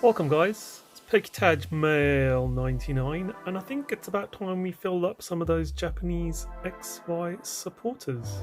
Welcome guys, it's PokéTaj Male 99 and I think it's about time we filled up some of those Japanese XY supporters.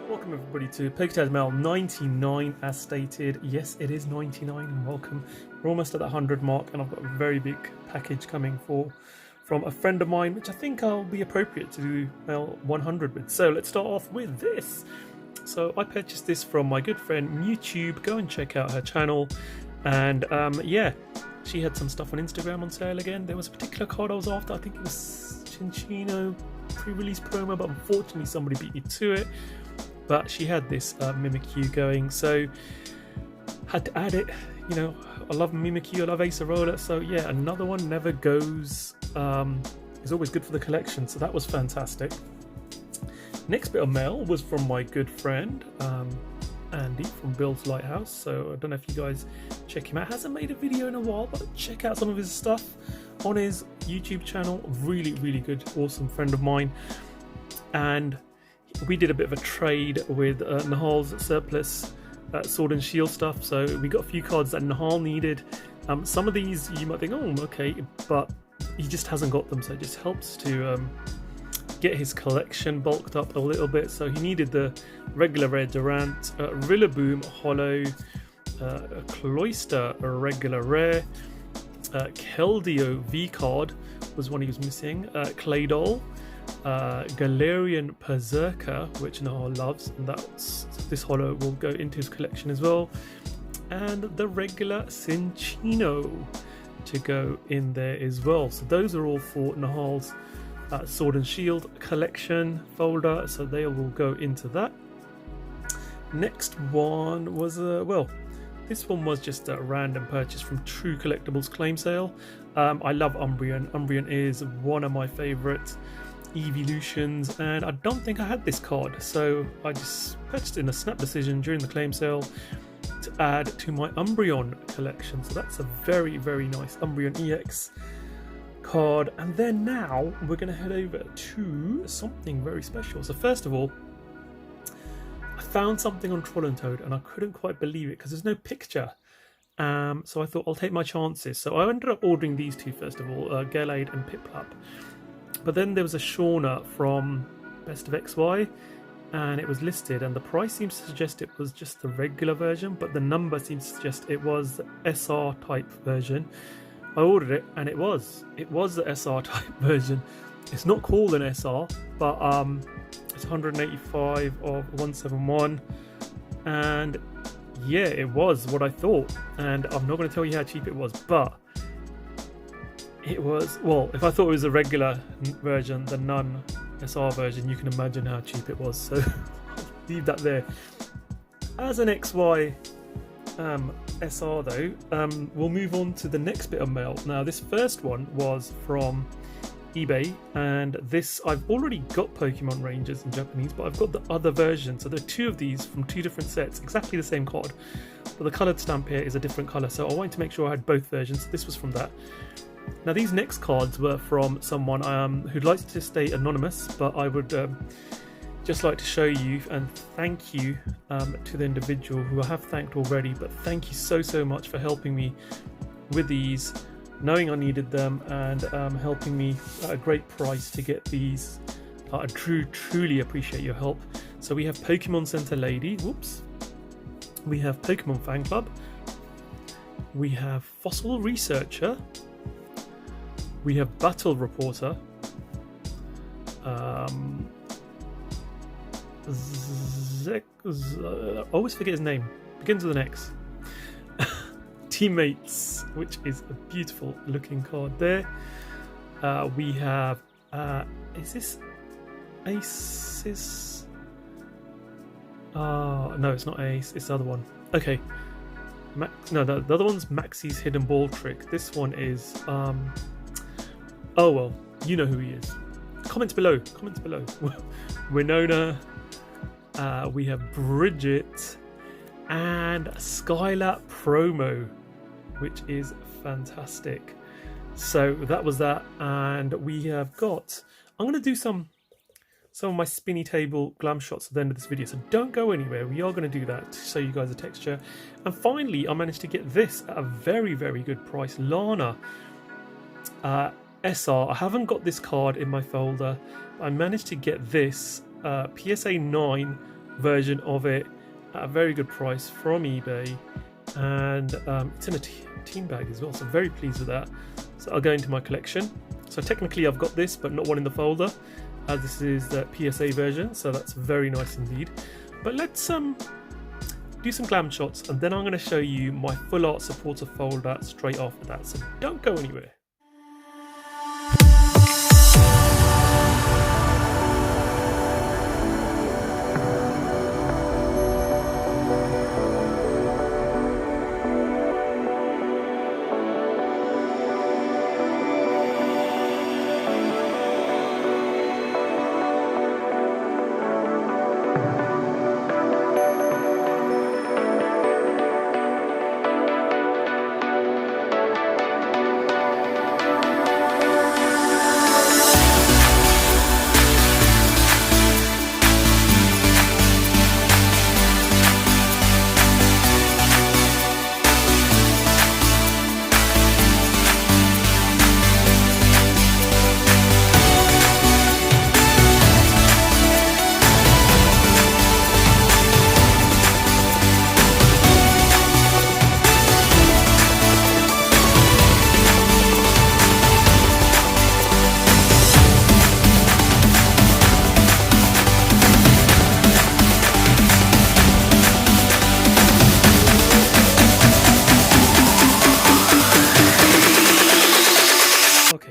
Welcome everybody to PokéTaj Male 99 as stated. Yes, it is 99 and welcome. We're almost at the 100 mark and I've got a very big package coming from a friend of mine which I think I'll be appropriate to do Male 100 with. So let's start off with this. So I purchased this from my good friend YouTube. Go and check out her channel. And yeah, she had some stuff on Instagram on sale again. There was a particular card I was after. I think it was Chinchino pre-release promo, but unfortunately somebody beat me to it. But she had this Mimikyu going, so had to add it. You know, I love Mimikyu, I love Acerola. So yeah, another one never goes. Is always good for the collection. So that was fantastic. Next bit of mail was from my good friend Andy from Bill's Lighthouse. So I don't know if you guys check him out. Hasn't made a video in a while, but check out some of his stuff on his YouTube channel. Really good, awesome friend of mine. And we did a bit of a trade with Nihal's surplus sword and shield stuff. So we got a few cards that Nihal needed. Some of these you might think, oh okay, but he just hasn't got them, so it just helps to get his collection bulked up a little bit. So he needed the regular rare Durant, Rillaboom holo, Cloyster regular rare, Keldeo V card was one he was missing, Claydol, Galarian Berserker, which Nihal loves, and this holo will go into his collection as well, and the regular Cinchino to go in there as well. So those are all for Nihal's Sword and Shield collection folder, so they will go into that. Next one was well, this one was just a random purchase from True Collectibles claim sale. I love Umbreon. Umbreon is one of my favorite evolutions, and I don't think I had this card, so I just purchased it in a snap decision during the claim sale to add to my Umbreon collection. So that's a very nice Umbreon EX card. And then now we're going to head over to something very special. So first of all, I found something on Trollentode and I couldn't quite believe it because there's no picture. So I thought I'll take my chances. So I ended up ordering these two first of all, Gallade and Piplup. But then there was a Shauna from Best of XY and it was listed, and the price seems to suggest it was just the regular version, but the number seems to suggest it was the SR type version. I ordered it and it was the SR type version. It's not called an SR, but it's 185 of 171, and yeah, it was what I thought. And I'm not going to tell you how cheap it was, but it was, well, if I thought it was a regular version, the non SR version, you can imagine how cheap it was. So I'll leave that there. As an XY SR though, we'll move on to the next bit of mail. Now this first one was from eBay, and this, I've already got Pokemon Rangers in Japanese, but I've got the other version. So there are two of these from two different sets, exactly the same card, but the coloured stamp here is a different colour, so I wanted to make sure I had both versions. This was from that. Now these next cards were from someone who'd like to stay anonymous, but I would just like to show you and thank you to the individual who I have thanked already, but thank you so much for helping me with these, knowing I needed them, and helping me at a great price to get these. I truly appreciate your help. So we have Pokemon Center Lady, whoops, we have Pokemon Fan Club, we have Fossil Researcher, we have Battle Reporter, I always forget his name, begins with an X. Teammates, which is a beautiful looking card there. We have is this Aces? No, it's not Ace, it's the other one. Okay, no, the other one's Maxie's Hidden Ball Trick. This one is oh well, you know who he is. Comments below. Winona, we have Bridget, and Skylar promo, which is fantastic. So that was that, and we have got, I'm going to do some some of my spinny table glam shots at the end of this video, so don't go anywhere. We are going to do that to show you guys the texture. And finally, I managed to get this at a very, very good price. Lana SR. I haven't got this card in my folder. I managed to get this PSA 9 version of it at a very good price from eBay, and it's in a team bag as well, so I'm very pleased with that. So I'll go into my collection. So technically I've got this, but not one in the folder, as this is the PSA version, so that's very nice indeed. But let's do some glam shots, and then I'm going to show you my full art supporter folder straight after that, so don't go anywhere.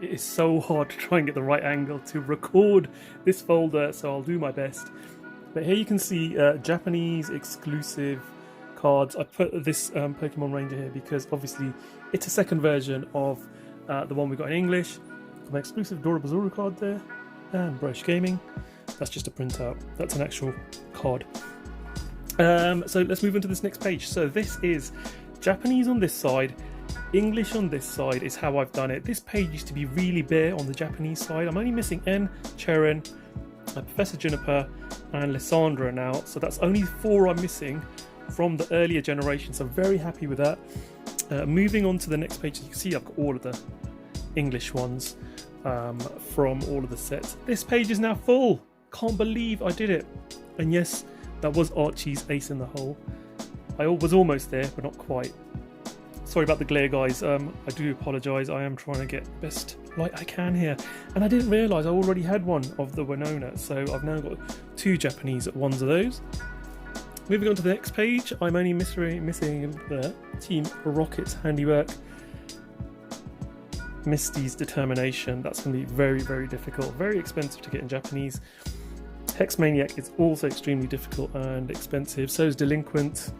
It's so hard to try and get the right angle to record this folder, so I'll do my best. But here you can see Japanese exclusive cards. I put this Pokemon Ranger here because obviously it's a second version of the one we got in English. Got my exclusive Dorabazuru card there, and Brush Gaming. That's just a printout. That's an actual card. So let's move on to this next page. So this is Japanese on this side, English on this side is how I've done it. This page used to be really bare on the Japanese side. I'm only missing N, Cheren, Professor Juniper and Lysandra now, so that's only 4 I'm missing from the earlier generation, so I'm very happy with that. Moving on to the next page, you can see I've got all of the English ones from all of the sets. This page is now full. Can't believe I did it. And yes, that was Archie's Ace in the Hole. I was almost there, but not quite. Sorry about the glare, guys. I do apologise. I am trying to get the best light I can here. And I didn't realise I already had one of the Winona, so I've now got 2 Japanese ones of those. Moving on to the next page, I'm only missing Team Rocket's Handiwork, Misty's Determination. That's going to be very, very difficult. Very expensive to get in Japanese. Hex Maniac is also extremely difficult and expensive. So is Delinquent.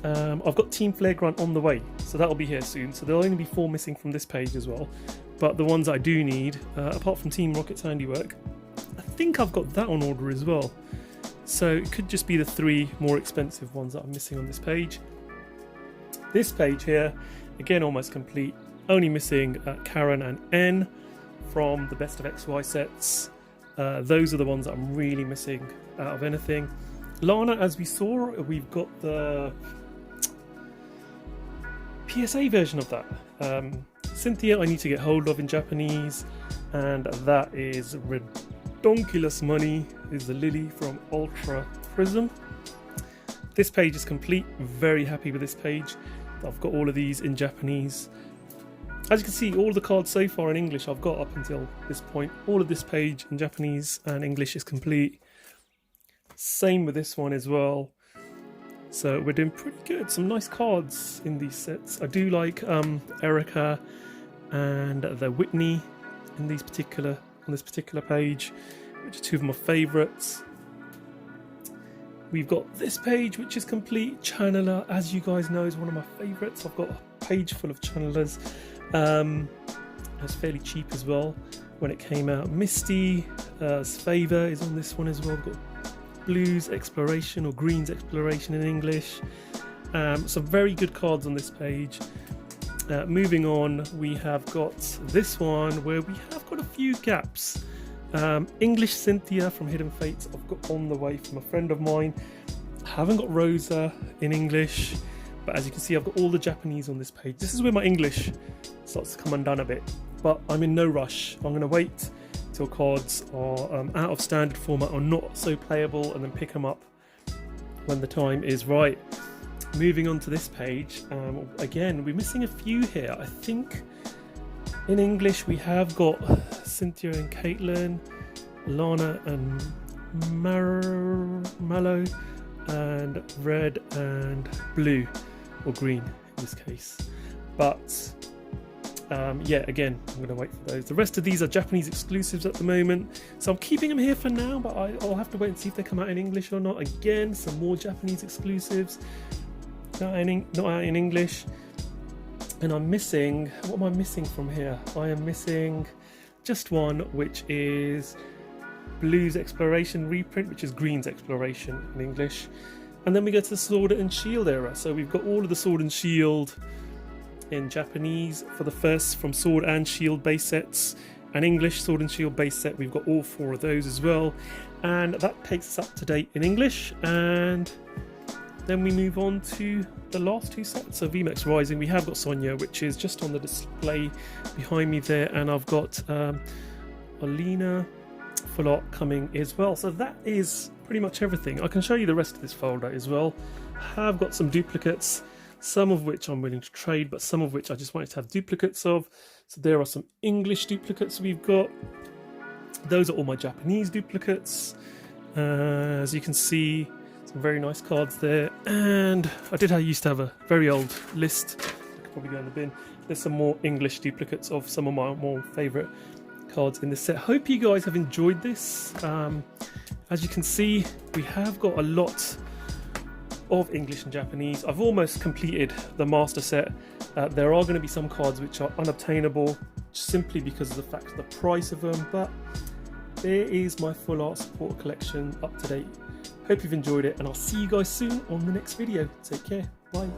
I've got Team Flagrant on the way, so that'll be here soon. So there'll only be 4 missing from this page as well. But the ones I do need, apart from Team Rocket's Handiwork, I think I've got that on order as well. So it could just be the 3 more expensive ones that I'm missing on this page. This page here, again almost complete. Only missing Karen and N from the Best of XY sets. Those are the ones that I'm really missing out of anything. Lana, as we saw, we've got the PSA version of that. Cynthia I need to get hold of in Japanese, and that is redonkulous money, is the Lily from Ultra Prism. This page is complete. Very happy with this page. I've got all of these in Japanese. As you can see, all the cards so far in English I've got up until this point. All of this page in Japanese and English is complete. Same with this one as well. So we're doing pretty good. Some nice cards in these sets. I do like Erica and the Whitney in on this particular page, which are 2 of my favourites. We've got this page, which is complete. Channeler, as you guys know, is one of my favourites. I've got a page full of channelers. It was fairly cheap as well when it came out. Misty's Favour is on this one as well. We've got Blues Exploration, or Green's Exploration in English. Some very good cards on this page. Moving on, we have got this one where we have got a few gaps. English Cynthia from Hidden Fates I've got on the way from a friend of mine. I haven't got Rosa in English, but as you can see I've got all the Japanese on this page. This is where my English starts to come undone a bit, but I'm in no rush. I'm going to wait till cards are out of standard format or not so playable, and then pick them up when the time is right. Moving on to this page, again we're missing a few here. I think in English we have got Cynthia and Caitlin, Lana and Mallow, and red and blue, or green in this case. But yeah, again, I'm going to wait for those. The rest of these are Japanese exclusives at the moment, so I'm keeping them here for now, but I'll have to wait and see if they come out in English or not. Again, some more Japanese exclusives, not out in English. And I'm missing, what am I missing from here? I am missing just one, which is Blue's Exploration reprint, which is Green's Exploration in English. And then we go to the Sword and Shield era. So we've got all of the Sword and Shield in Japanese for the first from Sword and Shield base sets, and English Sword and Shield base set. We've got all 4 of those as well. And that takes us up to date in English. And then we move on to the last 2 sets. So VMAX Rising, we have got Sonia, which is just on the display behind me there, and I've got Alina Full Art coming as well. So that is pretty much everything. I can show you the rest of this folder as well. I have got some duplicates, some of which I'm willing to trade, but some of which I just wanted to have duplicates of. So there are some English duplicates we've got. Those are all my Japanese duplicates. As you can see, some very nice cards there, and I used to have a very old list. I could probably go in the bin. There's some more English duplicates of some of my more favourite cards in this set. Hope you guys have enjoyed this. As you can see, we have got a lot of English and Japanese. I've almost completed the master set. There are going to be some cards which are unobtainable simply because of the fact of the price of them, but there is my full art support collection up to date. Hope you've enjoyed it, and I'll see you guys soon on the next video. Take care. Bye.